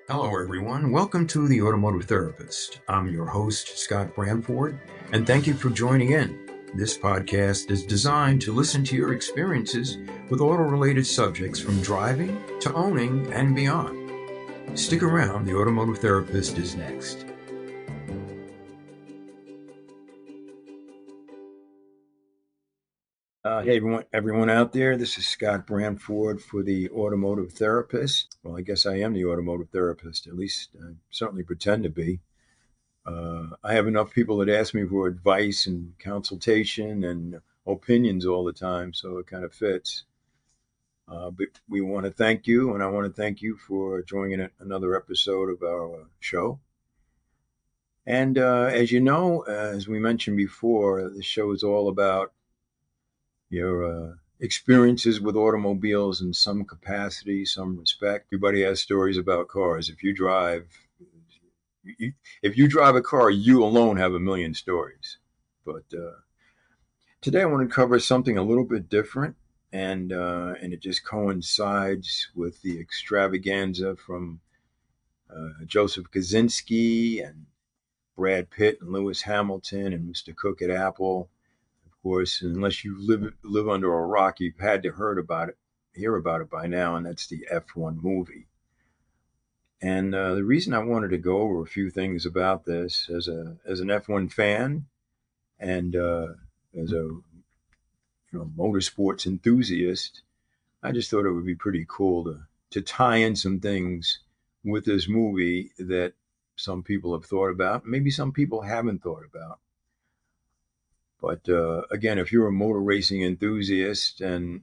Hello, everyone. Welcome to The Automotive Therapist. I'm your host, Scott Branford, and thank you for joining in. This podcast is designed to listen to your experiences with auto related subjects from driving to owning and beyond. Stick around, The Automotive Therapist is next. Hey, everyone out there. This is Scott Branford for The Automotive Therapist. Well, I guess I am the automotive therapist. At least I certainly pretend to be. I have enough people that ask me for advice and consultation and opinions all the time, so it kind of fits. But we want to thank you, and I want to thank you for joining another episode of our show. And as you know, as we mentioned before, the show is all about your experiences with automobiles in some capacity, some respect. Everybody has stories about cars. If you drive a car, you alone have a million stories. But today I want to cover something a little bit different, and it just coincides with the extravaganza from Joseph Kaczynski and Brad Pitt and Lewis Hamilton and Mr. Cook at Apple. Of course, unless you live under a rock, you've had to hear about it by now, and that's the F1 movie. And the reason I wanted to go over a few things about this as an F1 fan and as a motorsports enthusiast, I just thought it would be pretty cool to tie in some things with this movie that some people have thought about, maybe some people haven't thought about. But again, if you're a motor racing enthusiast and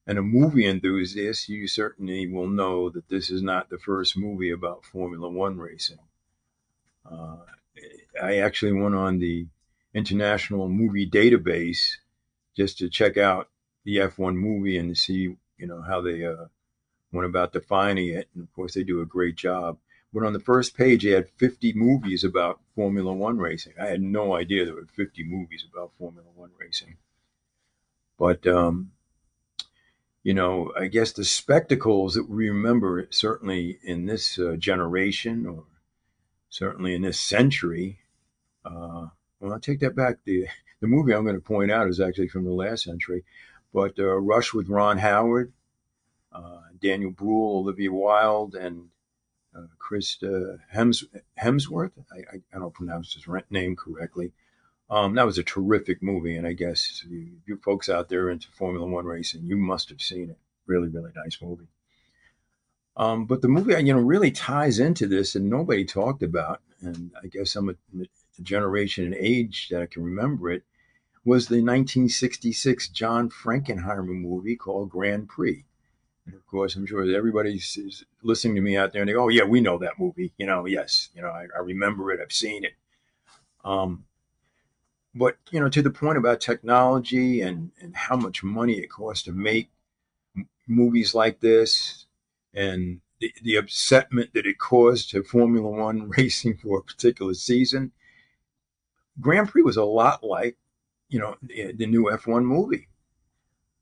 a movie enthusiast, you certainly will know that this is not the first movie about Formula One racing. Uh, I actually went on the International Movie Database just to check out the F1 movie and to see, how they went about defining it. And of course, they do a great job. But on the first page, they had 50 movies about Formula One racing. I had no idea there were 50 movies about Formula One racing. But, I guess the spectacles that we remember, certainly in this generation or certainly in this century, well, I take that back. The movie I'm going to point out is actually from the last century, but Rush with Ron Howard, Daniel Bruhl, Olivia Wilde, and Chris Hemsworth. I don't pronounce his name correctly. That was a terrific movie, and I guess you folks out there into Formula One racing, you must have seen it. Really, really nice movie. But the movie, really ties into this, and nobody talked about. And I guess I'm a generation and age that I can remember it. Was the 1966 John Frankenheimer movie called Grand Prix. And of course, I'm sure that everybody's listening to me out there and they go, oh, yeah, we know that movie. Yes, I remember it. I've seen it. Um, but, to the point about technology and how much money it costs to make movies like this and the upsetment that it caused to Formula One racing for a particular season, Grand Prix was a lot like, the new F1 movie.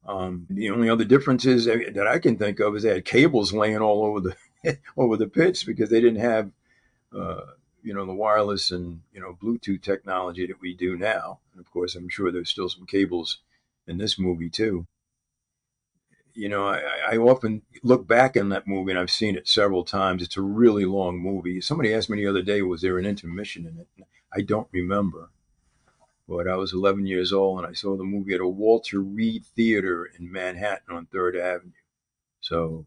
The only other differences that I can think of is they had cables laying all over the over the pits because they didn't have uh, the wireless and Bluetooth technology that we do now. And of course, I'm sure there's still some cables in this movie too. I often look back in that movie, and I've seen it several times. It's a really long movie. Somebody asked me the other day, was there an intermission in it? I don't remember. But I was 11 years old, and I saw the movie at a Walter Reed Theater in Manhattan on 3rd Avenue. So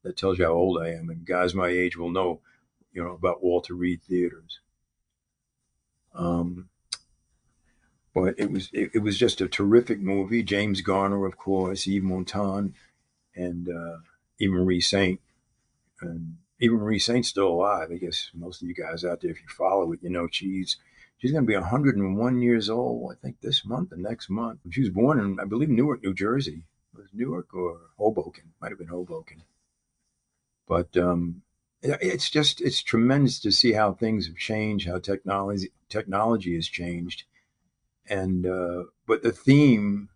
that tells you how old I am. And guys my age will know, about Walter Reed theaters. Um, but it was just a terrific movie. James Garner, of course, Yves Montand, and Eve Marie Saint. And Eve Marie Saint's still alive. I guess most of you guys out there, if you follow it, she's going to be 101 years old, I think, this month and next month. She was born in, I believe, Newark, New Jersey. It was Newark or Hoboken? Might have been Hoboken. But it's tremendous to see how things have changed, how technology has changed, and but the theme,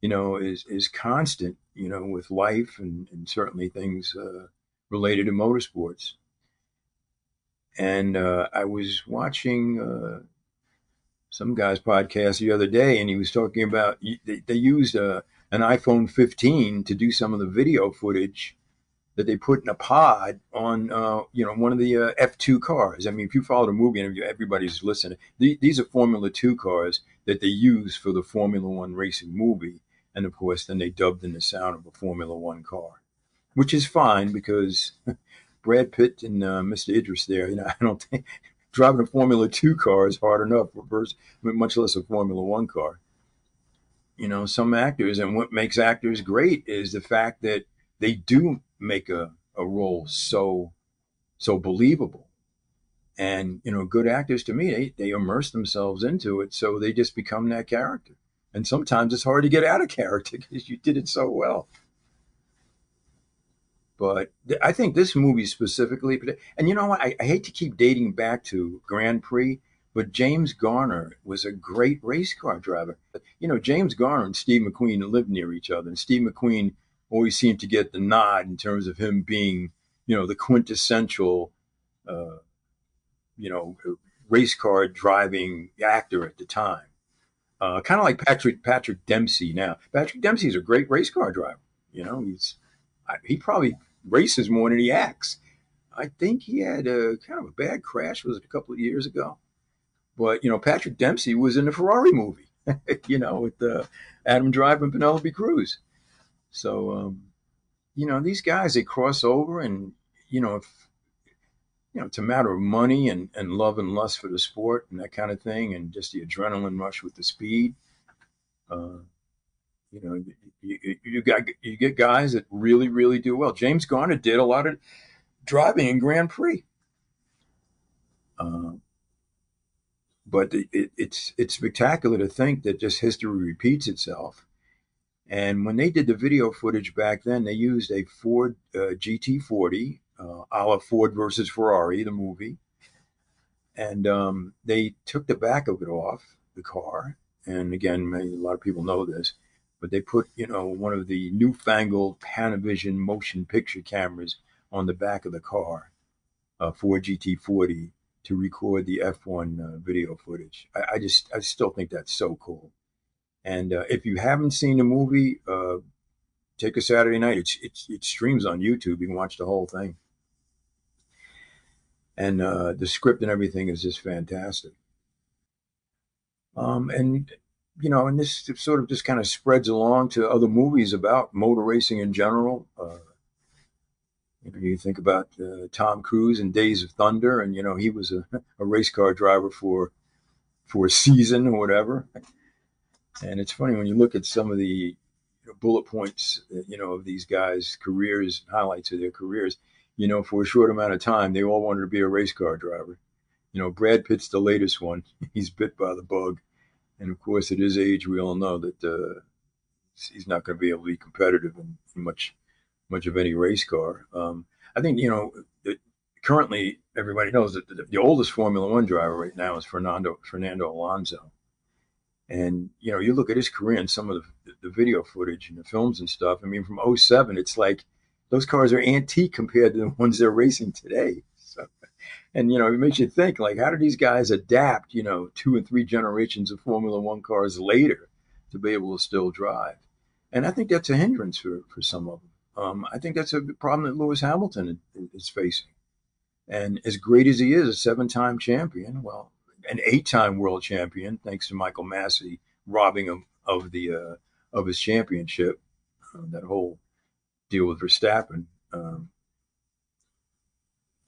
is constant, with life and certainly things related to motorsports. And I was watching some guy's podcast the other day, and he was talking about they used an iPhone 15 to do some of the video footage that they put in a pod on, one of the F2 cars. I mean, if you follow the movie and everybody's listening, these are Formula 2 cars that they use for the Formula 1 racing movie. And of course, then they dubbed in the sound of a Formula 1 car, which is fine because Brad Pitt and Mr. Idris there, I don't think driving a Formula 2 car is hard enough, much less a Formula 1 car. Some actors, and what makes actors great is the fact that they do make a role so believable. And good actors, to me, they immerse themselves into it, so they just become that character. And sometimes it's hard to get out of character because you did it so well. But I think this movie specifically, and you know what? I hate to keep dating back to Grand Prix, but James Garner was a great race car driver. James Garner and Steve McQueen lived near each other, and Steve McQueen always seemed to get the nod in terms of him being, the quintessential, uh, you know, race car driving actor at the time. Kind of like Patrick Dempsey now. Patrick Dempsey is a great race car driver. He probably races more than he acts. I think he had a kind of a bad crash. Was it a couple of years ago? But Patrick Dempsey was in the Ferrari movie. With Adam Driver and Penelope Cruz. So these guys, they cross over, and if it's a matter of money and love and lust for the sport and that kind of thing, and just the adrenaline rush with the speed. Uh, you know, you get guys that really do well. James Garner did a lot of driving in Grand Prix. Uh, but it's spectacular to think that just history repeats itself. And when they did the video footage back then, they used a Ford GT40, a la Ford versus Ferrari, the movie. And they took the back of it off the car. And again, a lot of people know this, but they put, one of the newfangled Panavision motion picture cameras on the back of the car, Ford GT40, to record the F1 video footage. I still think that's so cool. And if you haven't seen the movie, take a Saturday night. It streams on YouTube. You can watch the whole thing. And the script and everything is just fantastic. And and this sort of just kind of spreads along to other movies about motor racing in general. You think about Tom Cruise in Days of Thunder, and he was a race car driver for a season or whatever. And it's funny when you look at some of the bullet points, of these guys' careers, highlights of their careers. For a short amount of time, they all wanted to be a race car driver. Brad Pitt's the latest one. He's bit by the bug, and of course, at his age, we all know that he's not going to be able to be competitive in much of any race car. I think currently everybody knows that the oldest Formula One driver right now is Fernando Alonso. And you look at his career and some of the video footage and the films and stuff. I mean, from '07, it's like those cars are antique compared to the ones they're racing today. So, and it makes you think, like, how do these guys adapt? 2 and 3 generations of Formula One cars later to be able to still drive. And I think that's a hindrance for some of them. I think that's a problem that Lewis Hamilton is facing. And as great as he is, a 7-time champion, well, an 8-time world champion, thanks to Michael Massey robbing him of his championship. That whole deal with Verstappen.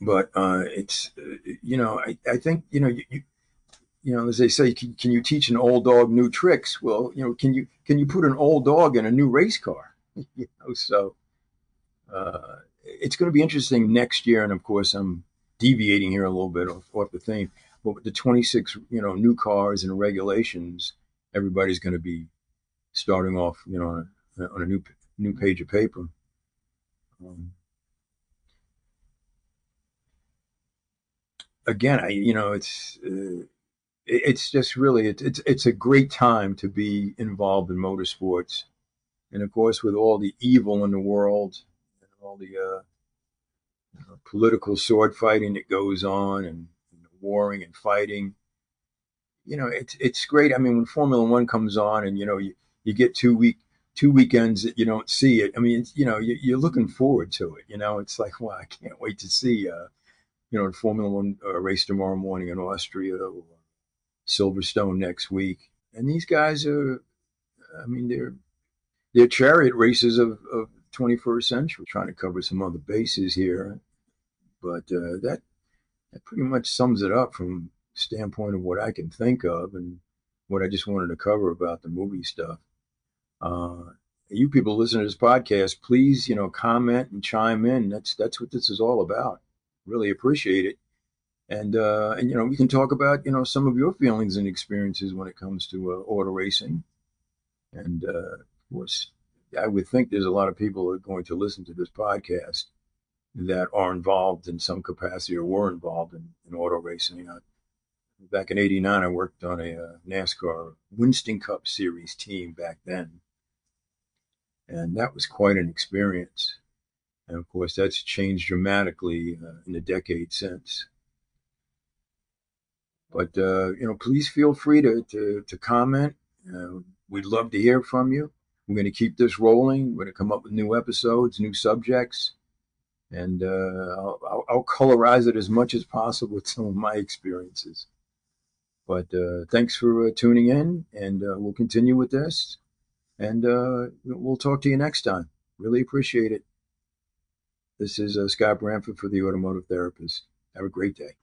But it's I think as they say, can you teach an old dog new tricks? Well, can you put an old dog in a new race car? So it's going to be interesting next year. And of course, I'm deviating here a little bit off the theme. But with the 26, new cars and regulations, everybody's going to be starting off, on a new page of paper. Again, it's just really it's a great time to be involved in motorsports, and of course, with all the evil in the world, and all the political sword fighting that goes on, and warring and fighting. It's great. I mean, when Formula One comes on, and you get 2 weekends that you don't see it. I mean, you're looking forward to it. It's like, well, I can't wait to see the Formula One race tomorrow morning in Austria, or Silverstone next week. And these guys are, I mean, they're chariot races of 21st century. Trying to cover some other bases here, but that pretty much sums it up from standpoint of what I can think of and what I just wanted to cover about the movie stuff. Uh, you people listening to this podcast, please, comment and chime in. That's what this is all about. Really appreciate it. And we can talk about some of your feelings and experiences when it comes to auto racing. And of course, I would think there's a lot of people who are going to listen to this podcast that are involved in some capacity or were involved in auto racing. Back in '89, I worked on a NASCAR Winston Cup Series team back then, and that was quite an experience. And of course, that's changed dramatically in the decade since. But please feel free to comment. We'd love to hear from you. We're going to keep this rolling. We're going to come up with new episodes, new subjects, and I'll colorize it as much as possible with some of my experiences. But thanks for tuning in, and we'll continue with this. And we'll talk to you next time. Really appreciate it. This is Scott Bramford for the Automotive Therapist. Have a great day.